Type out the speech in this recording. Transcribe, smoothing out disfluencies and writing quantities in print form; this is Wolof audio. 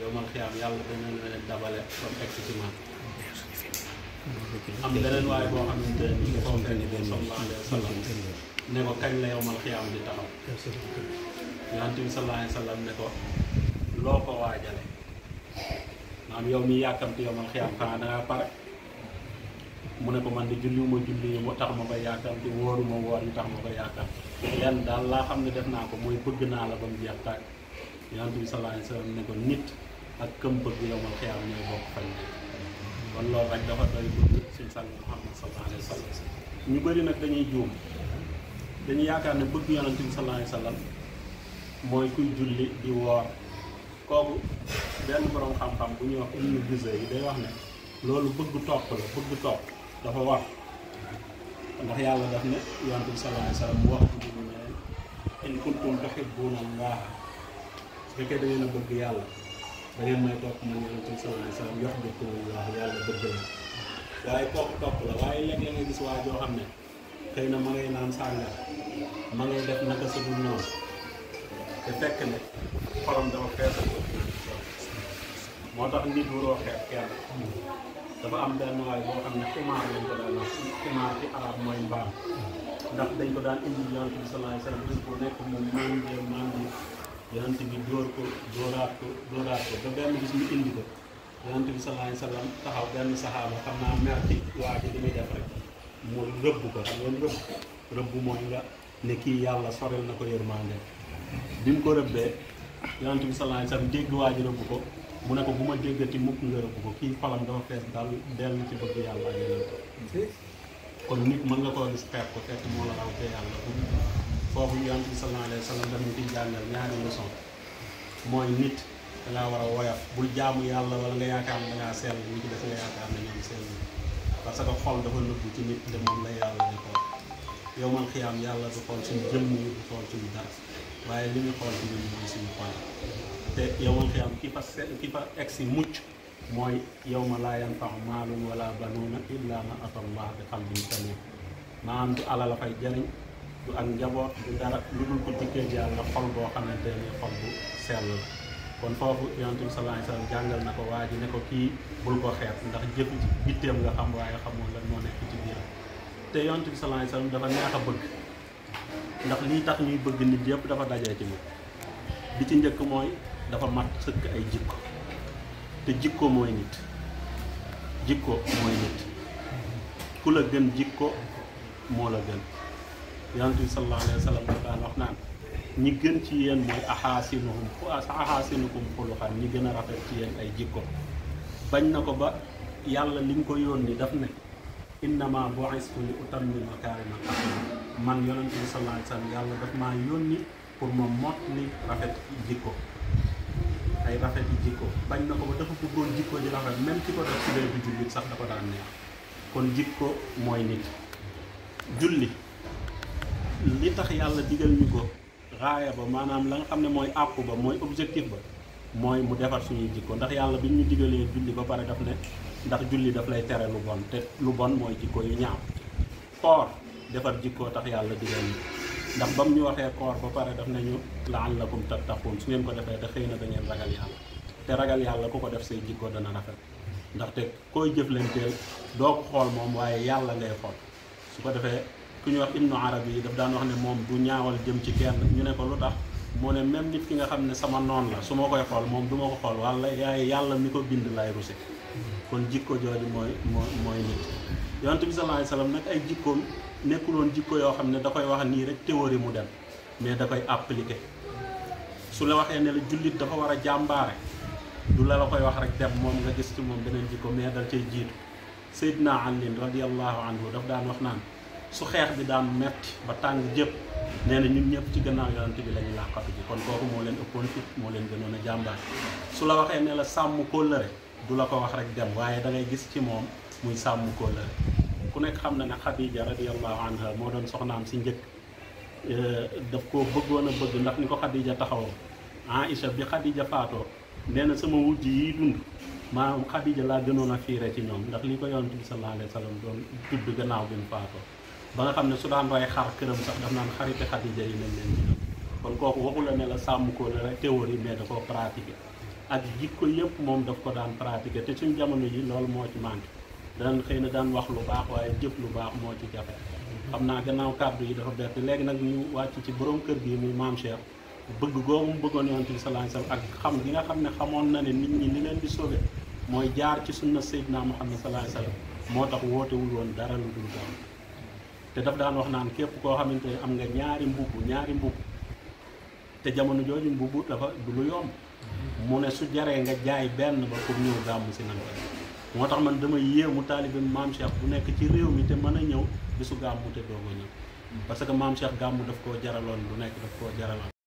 yow man xiyaam yàlla dana leen dabale comme egg ci man am beneen waaye boo xamante ne ñu ko fekk sallallahu alayhi wa sallam ne ko kañ la yow man xiyaam di taxaw yonent bi sallallahu alayhi wa sallam ne ko loo ko waajale maanaam yow mi yàkkamti yow man xiyaam xanaa dangaa pare mu ne ko man di julliwuma julli yi mu tax ma koy yàkkamti wóoruma wóor yi tax ma koy yàkkamti lenn daal laa xam ne def naa ko mooy bëgg naa la ba mu jeex tàkk yonent bi sallallahu alayhi wa sallam ne ko nit ak këm bëgg yow man xiyaam ñooy bokk fañ ne kon loolu rek dafa doy bëgg suñu sang Muhammad sallallahu alayhi wa sallam ñu bëri nag dañuy juum dañuy yaakaar ne bëgg yonent bi sallallahu alayhi wa sallam mooy kuy julli di woor kooku benn borom xam-xam bu ñuy wax Ibnu Juzay yi day wax ne loolu bëgg topp la bëgg topp dafa war ndax yàlla daf ne yonent bi sallallahu alayhi wa sallam wax ci ñu ne in kuntum tuhibbuna Allah su fekkee da ngeen a bëgg yàlla da ngeen may topp man yonent bi sallallahu alayhi wa sallam yuhibbukum Allah yàlla bëgg la waaye kooku topp la waaye léeg-léeg nga gis waa joo xam ne xëy na ma ngay naan sàngar ma ngay def naka sa dul noonu te fekk ne xolam dafa feesal moo tax nit waroo xeeb kenn dafa am benn waay boo xam ne ximaar lañ ko daan wax ximaar ci arab mooy mbaam ndax dañ ko daan indi yonent bi sallallahu alayhi wa sallam bis bu nekk moom mandi yonent bi dóor ko dóoraat ko ba benn bis mu indi ko yonent bi sallallahu alayhi wa sallam taxaw benn saxaaba xam naa mer ci waa ji li muy def rek mu rëbb ko xam ngeen rëbb mooy nga ne kii yàlla sorel na ko yërmande bi mu ko rëbbee yonent bi sallallahu alayhi wa sallam dégg waa ji rëbb ko mu ne ko bu ma déggati mukk nga rëbb ko kii xolam dafa fees dal dellu ci bëgg yàlla ak yeneen kon nit mën nga koo gis xeeb ko fekk moo la raw te yàlla foofu yonent bi sallallahu alayhi wa sallam dañu ci jàngal ñaari leçon mooy nit dangaa war a woyof bul jaamu yàlla wala nga yaakaar ne dangaa sell ñi ci def nga yaakaar ne ñoom sell parce que xol dafa nëbbu ci nit te moom la yàlla di xool yow man xiyaam yàlla du xool suñu jëmm yi du xool suñu dara waaye li ñu xool ci ñun mooy suñu xol te yow man xiyaam ki fa egg si mucc mooy yow ma laa yanfa'u maalun wala banuuna illaa man ataa Allaha bi qalbin saliim maanaam du alal la fay jëriñ du ak njaboot du dara lu dul ko dikkee yàlla xol boo xamante ne xol bu sell la kon foofu yonent bi sallallahu alayhi wa sallam jàngal na ko waa ji ne ko kii bul ko xeeb ndax jëf bitteem nga xam waaye xamoo lan moo nekk ci biir te yonent bi sallallahu alayhi wa sallam dafa neex a bëgg ndax lii tax ñuy bëgg nit yëpp dafa dajee ci moom bi ci njëkk mooy dafa mat sëkk ay jikko te jikko mooy nit ku la gën jikko moo la gën yonent bi sallallahu alayhi wa sallam dafa daan wax naan ñi gën ci yéen mooy ahasinukum xuluqan ñi gën a rafet ci yéen ay jikko bañ na ko ba yàlla li mu ko yónni daf ne innama bu'istu li utammima makaarimal axlaaq man yonent bi sallallahu alayhi wa sallam yàlla daf maa yónni pour ma mot li rafet jikko ay rafet yi jikko bañ na ko ba dafa bëggoon jikko ji rafet même ki ko def ci dee du jullit sax dafa daan neex kon jikko mooy nit julli li tax yàlla digal ñu ko raaya ba maanaam la nga xam ne mooy àpp ba mooy objectif ba mooy mu defar suñuy jikko ndax yàlla bi ñu digalee julli ba pare daf ne ndax julli daf lay tere lu bon te lu bon mooy jikko yu ñaaw koor defar jikkoo tax yàlla digal ñu ndax ba mu ñu waxee koor ba pare daf nañu la'allakum tattaquun su ngeen ko defee te xëy na da ngeen ragal yàlla te ragal yàlla ku ko def say jikko dana rafet ndaxte koy jëflanteel doo ko xool moom waaye yàlla ngay xool su ko defee ku ñu wax Ibnu Arabi yi daf daan wax ne moom du ñaawal jëm ci kenn ñu ne ko lu tax mu ne même nit ki nga xam ne sama noon la su ma koy xool moom du ma ko xool walla yaay yàlla mi ko bind lay ruse kon jikko jooju mooy nit yonent bi sallallahu alayhi wa sallam nag ay jikkoom nekkuloon jikko yoo xam ne da koy wax nii rek théorie mu dem mais da koy appliquer su la waxee ne la jullit dafa war a jàmbaare du la koy wax rek dem moom nga gis ci moom beneen jikko mais dal cay jiitu Seydina Ali radiyallahu anhu daf daan wax naan su xeex bi daan metti ba tàng jëpp nee na ñun ñëpp ci gannaaw yonent bi la ñu làqatu ji kon kooku moo leen ëppoon fit moo leen gënoon a jàmbaar su la waxee ne la sàmm kóllëre du la ko wax rek dem waaye da ngay gis ci moom muy sàmm kóllëre ku nekk xam na ne Khadija radiyallahu anha moo doon soxnaam si njëkk daf koo bëggoon a bëgg ndax ni ko Khadija taxawoo Aïcha bi Khadija faatoo nee na sama wujj yi dund maanaam Khadija laa gënoon a fiire ci ñoom ndax li ko yonent bi sallallahu alayhi wa sallam doon tudd gannaaw bi mu faatoo ba nga xam ne su daan rey xar këram sax daf naan xarite Khadija yi nañ leen ci ñoom kon kooku waxu la ne la sàmm ko la rek théorie mais da koo pratiquer ak jikko yëpp moom daf ko daan pratiquer te suñ jamono yi loolu moo ci manqué daan xëy na daan wax lu baax waaye jëf lu baax moo ci jafe xam naa gannaaw kàddu yi dafa bett léegi nag ñu wàcc ci borom kër gi muy maam Cheikh bëgg googu mu bëggoon yonent bi sallallahu alayhi wasallam ak xam gi nga xam ne xamoon na ne nit ñi li leen di sauver mooy jaar ci sunna Seydina Muhammad sallallahu alayhi wasallam moo tax wootewul woon dara lu dul gaaw te daf daan wax naan képp koo xamante ne am nga ñaari mbubb te jamono jooju mbubb dafa du lu yomb mu ne su jaree nga jaay benn ba pour ñëw gàmmu si nan ko moo tax man dama yéemu taalibe maam Cheikh bu nekk ci réew mi te mën a ñëw bisu gàmmu te doogo ñëw parce que maam Cheikh gàmmu daf koo jaraloon lu nekk daf koo jaraloon